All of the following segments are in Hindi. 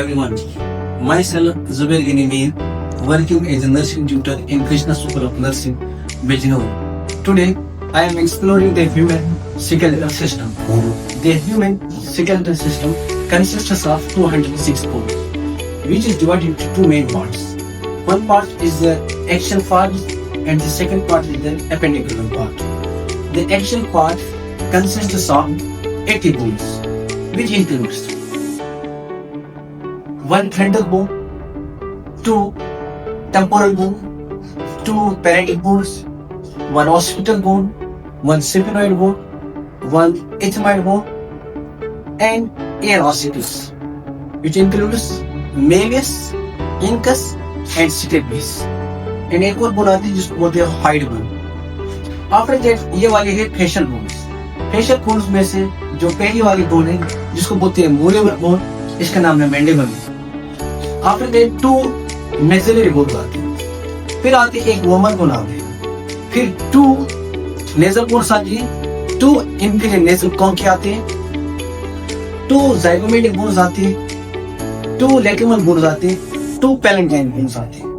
everyone. Myself, Zubair Ginimir, working as a nursing tutor in Krishna School of Nursing, Bijnor. Today, I am exploring the human skeletal system. The human skeletal system consists of 206 bones, which is divided into two main parts. One part is the axial part, and the second part is the appendicular part. The axial part consists of 80 bones, which includes one frontal bone, two temporal bone, two parietal bones, one occipital bone, one sphenoid bone, one ethmoid bone, and air ossicles, which includes malleus, incus, and stapes. And एक और बोन आती है जिसको बोलते हैं हाइड बोन. आफ्टर दैट ये वाली है फेशियल बोन्स. फेशियल बोन्स में से जो पहली वाली बोन है जिसको बोलते हैं मूलेबल बोन, इसका नाम है mandible. After that two maxillary bone आते हैं, फिर आते एक वोमर बोन आते हैं, फिर टू नेजल बोन्स आती है, टू इंफीरियर नेजल कॉन्की आते हैं, टू जाइगोमेटिक बोन्स आती है, टू लैक्रिमल बोन्स आते हैं, टू पैलेंटाइन बोन्स आते हैं.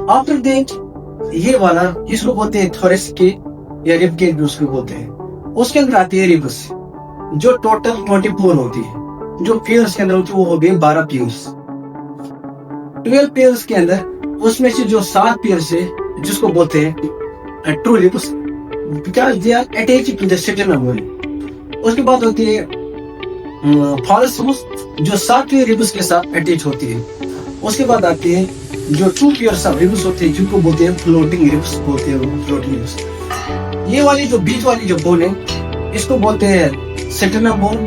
आफ्टर दैट ये वाला जिसको बोलते हैं थोरेसिक या रिब केज उसको बोलते हैं, उसके अंदर आती है रिब्स जो टोटल 24 होती है. जो पेयर्स के अंदर होती है वो हो गए 12 पेयर्स. 12 पेयर्स के अंदर उसमें से जो 7 पेयर्स है जिसको बोलते हैं true ribs, because they are attached to the sternum bone. उसके बाद होती है फॉलस जो 7 रिब्स के साथ अटैच होती है. उसके बाद आती है जो 2 पेयर्स ऑफ रिब्स होते हैं जिनको बोलते हैं फ्लोटिंग रिब्स बोलते हैं. फ्लोटिंग रिब्स ये वाली जो बीच वाली जो बोन है इसको बोलते हैं स्टेर्नम बोन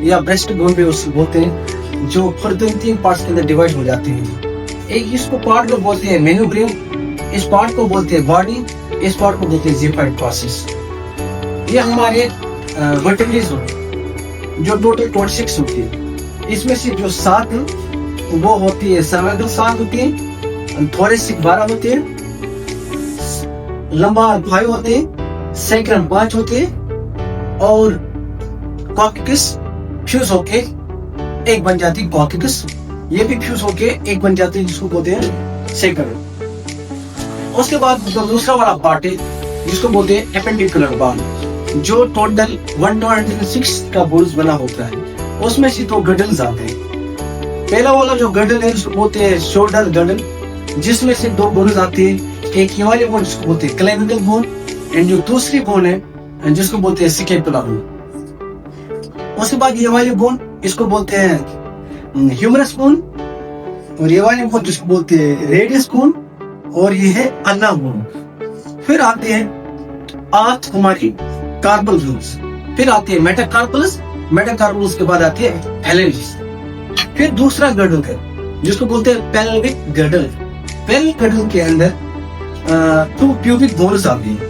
या ब्रेस्ट बोन भी उसको बोलते हैं, जो फर्दर 3 पार्ट्स के अंदर डिवाइड हो जाते हैं. एक इसको पार्ट को बोलते हैं मेन्यूब्रियम, इस पार्ट को बोलते हैं बॉडी, इस पार्ट को बोलते हैं ज़िफाइड प्रोसेस. ये हमारे वर्टिब्रेज जो टोटल 26 होती है. इसमें से जो 7 वो होती है सर्वाइकल 7 होती है, थोरेसिक 12 होते हैं, लंबार 5 होते हैं, सैक्रम 5 होते हैं, और कॉक्सिक्स फ्यूज होके एक बन जाती है कॉक्सिक्स. ये भी फ्यूज होके एक बन जाती है जिसको बोलते हैं सैक्रम. उसके बाद जो दूसरा वाला पार्ट है जिसको बोलते हैं एपेंडिकुलर बोन, जो टोटल 106 का बोन्स बना होता है. उसमें से 2 गडल्स आते हैं. पहला वाला जो गडल है उसको बोलते हैं शोल्डर गडल, जिसमें से 2 बोन्स आती है. एक ये वाली बोन जिसको बोलते हैं क्लेविकल बोन, एंड जो दूसरी बोन है जिसको बोलते हैं स्कैपुला बोन. उसके बाद ये वाली बोन इसको बोलते हैं ह्यूमरस बोन, और ये वाली बोन जिसको बोलते हैं रेडियस बोन, और ये है अन्ना बोन. फिर आते हैं 8 हमारी कार्पल बोन्स. फिर आती है मेटाकार्पल्स. मेटाकार्पल्स के बाद आती है फेलेंजिस. फिर दूसरा गडल है जिसको बोलते हैं पेल्विक गडल. पेल्विक गडल के अंदर 2 प्यूबिक बोन्स आती है,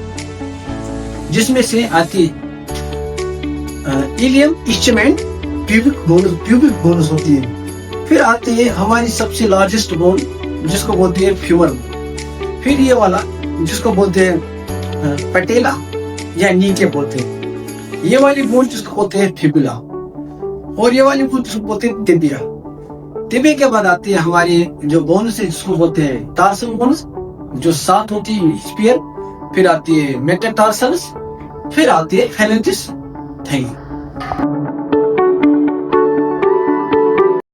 जिसमें से आती इलियम इस्चमेंट प्यूबिक बोन्स होती है. फिर आती है हमारी सबसे लार्जेस्ट बोन जिसको बोलते हैं फ्यूमर. फिर ये वाला जिसको बोलते हैं पटेला या नीचे बोलते हैं. ये वाली बोन जिसको बोलते हैं फिबुला, और ये वाली बोन जिसको बोलते हैं टिबिया. टिबिया के बाद आती है हमारी जो बोन्स है जिसको बोलते हैं टार्सल बोन्स, जो 7 होती है स्पीयर. फिर आती है मेटाटार्सल्स, फिर आती है फेलेंजिस. Thank you.